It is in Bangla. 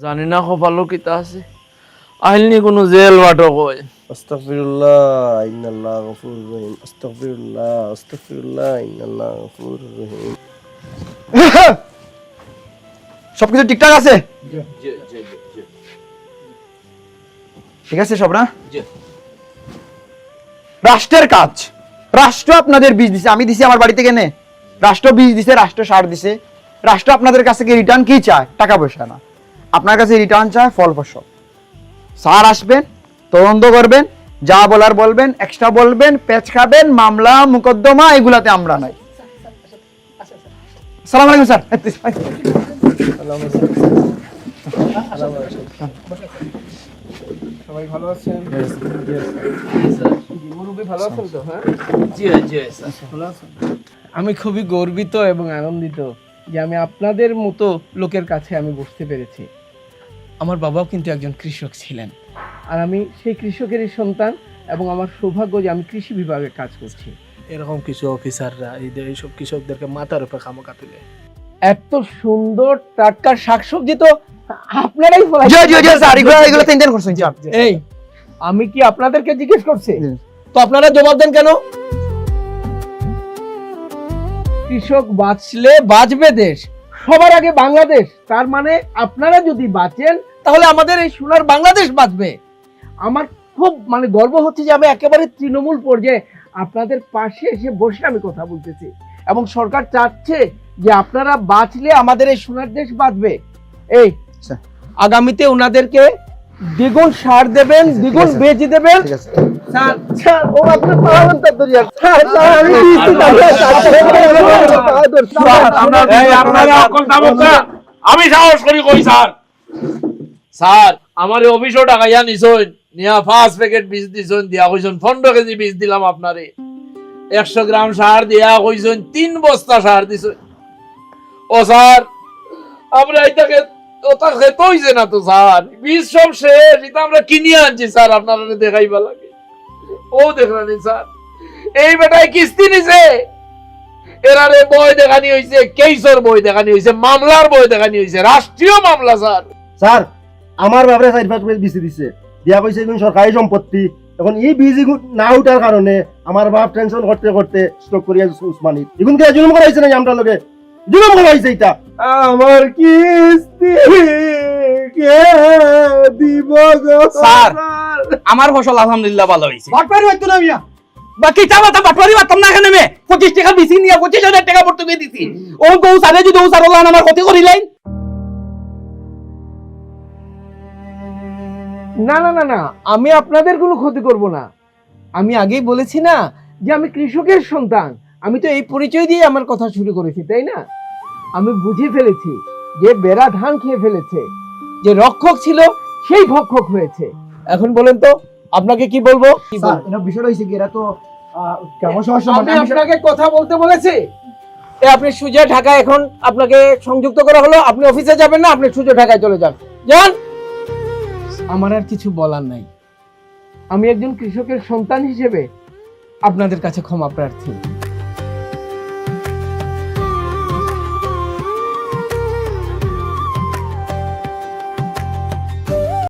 জানি না কপালও কিতা আছে আইলনি কোনো জেল বাটো কয় আস্তাগফিরুল্লাহ ইন্নাল্লাহ গফুরুর রহিম আস্তাগফিরুল্লাহ ইন্নাল্লাহ গফুরুর রহিম। সবকিছু ঠিকঠাক আছে? ঠিক আছে সব না? রাষ্ট্রের কাজ, রাষ্ট্র আপনাদের বীজ দিছে, আমি দিছি আমার বাড়ি থেকে নে। রাষ্ট্র বীজ দিছে, রাষ্ট্র সার দিছে, রাষ্ট্র আপনাদের কাছ থেকে রিটার্ন কি চায়? টাকা পয়সা না, আপনার কাছে রিটার্ন চায় ফল ফসল। স্যার আসবেন, তদন্ত করবেন, যা বলার বলবেন, এক্সট্রা বলবেন, পেচ খাবেন, মামলা মুকদ্দমা এগুলাতে আমরা নাই। আসসালামু আলাইকুম স্যার। সবাই ভালো আছেন? মুরব্বি ভালো আছেন তো? হ্যাঁ, জি জি স্যার ভালো আছেন। আমি খুবই গর্বিত এবং আনন্দিত যে আমি আপনাদের মতো লোকের কাছে আমি বসতে পেরেছি। আমার বাবাও কিন্তু একজন কৃষক ছিলেন, আর আমি সেই কৃষকেরই সন্তান এবং আমার সৌভাগ্য যে আমি কৃষি বিভাগে কাজ করছি। এরকম কিছু অফিসাররা এইসব কৃষকদেরকে মাথার উপরে খামোকা তুলে। এত সুন্দর টাটকা শাকসবজি তো আপনারাই ফলাইছেন। জি জি জি স্যার, এগুলো তিনজন করছেন স্যার। এই আমি কি আপনাদেরকে জিজ্ঞেস করছি? তো আপনারা জবাব দেন কেন? কৃষক বাঁচলে বাঁচবে দেশ, সবার আগে বাংলাদেশ। তার মানে আপনারা যদি বাঁচেন তাহলে আমাদের এই সোনার বাংলাদেশ বাঁচবে। আমার খুব গর্ব হচ্ছে যে আমি একেবারে তৃণমূল পর্যায়ে আপনাদের পাশে এসে বসে আমি কথা বলতেছি, এবং সরকার চাচ্ছে যে আপনারা বাঁচলে আমাদের এই সোনার দেশ বাঁচবে। এই আগামীতে ওনাদেরকে দ্বিগুণ সার দেবেন, দ্বিগুণ বেচে দেবেন। স্যার স্যার ও আপনি পাওয়ান তো দরিয়া স্যার স্যার আমি আমি সাহস করি কই স্যার স্যার আমার অফিসও টাকা ইয়া নিছইন নিয়া 5 প্যাকেট বীজ দিছইন দিয়া কইছন 15 কেজি বীজ দিলাম আপনারে 100 গ্রাম সার দিয়া কইছন 3 বস্তা সার দিছইন। ও স্যার আমরা এটাকে ওটা খেতে হইছে না তো স্যার, বীজ সব শেষ, এটা আমরা কিনে আনছি স্যার আপনারা দেখাইবা লাগে। ও দেখলানি স্যার এই বেটায় কিস্তি নিছে, এরারে বই দেখানি হইছে, কেসর বই দেখানি হইছে, মামলার বই দেখানি হইছে, রাষ্ট্রীয় মামলা স্যার। স্যার আমার বাবারে 4-5 বীজ বিসি দিছে, দিয়া কইছে এগুলো সরকারি সম্পত্তি। এখন এই বীজ না উঠার কারণে আমার বাপ টেনশন করতে করতে স্টক করিয়া উসমানি এগুলো কে জুলুম করাইছে না আমরা লগে, জুলুম করাইছে। এটা আমার কিস্তি কে দিব গো স্যার? আমার ফসল আলহামদুলিল্লাহ ভালো হয়েছে। বাটপারি হইতো না মিয়া, বাকি চাওয়াটা বাটপারি মারতাম না এখানে। 25 টাকা বেশি নিয়ে 25,000 টাকা ভর্তুকি দিছি। ও গৌ সারে যদি ও সারলান আমার ক্ষতি করিলেন। না না না না, আমি আপনাদের কোনো ক্ষতি করব না। আমি আগেই বলেছি না যে আমি কৃষকের সন্তান। আমি তো এই পরিচয় দিয়ে আমার কথা শুরু করেছি, তাই না? আমি বুঝে ফেলেছি যে বেড়া ধান খেয়ে ফেলেছে, যে রক্ষক ছিল সেই ভক্ষক হয়েছে। এখন বলেন তো আপনাকে কি বলবো? স্যার এটা বিষয় হইছে কি, এরা তো কেমন সমস্যা আমি আপনাকে কথা বলতে বলেছি। আপনি সুজা ঢাকা, এখন আপনাকে সংযুক্ত করা হলো, আপনি অফিসে যাবেন না, আপনি সুজা ঢাকায় চলে যান। যান, আমার আর কিছু বলার নাই। আমি একজন কৃষকের সন্তান হিসেবে আপনাদের কাছে ক্ষমা প্রার্থী।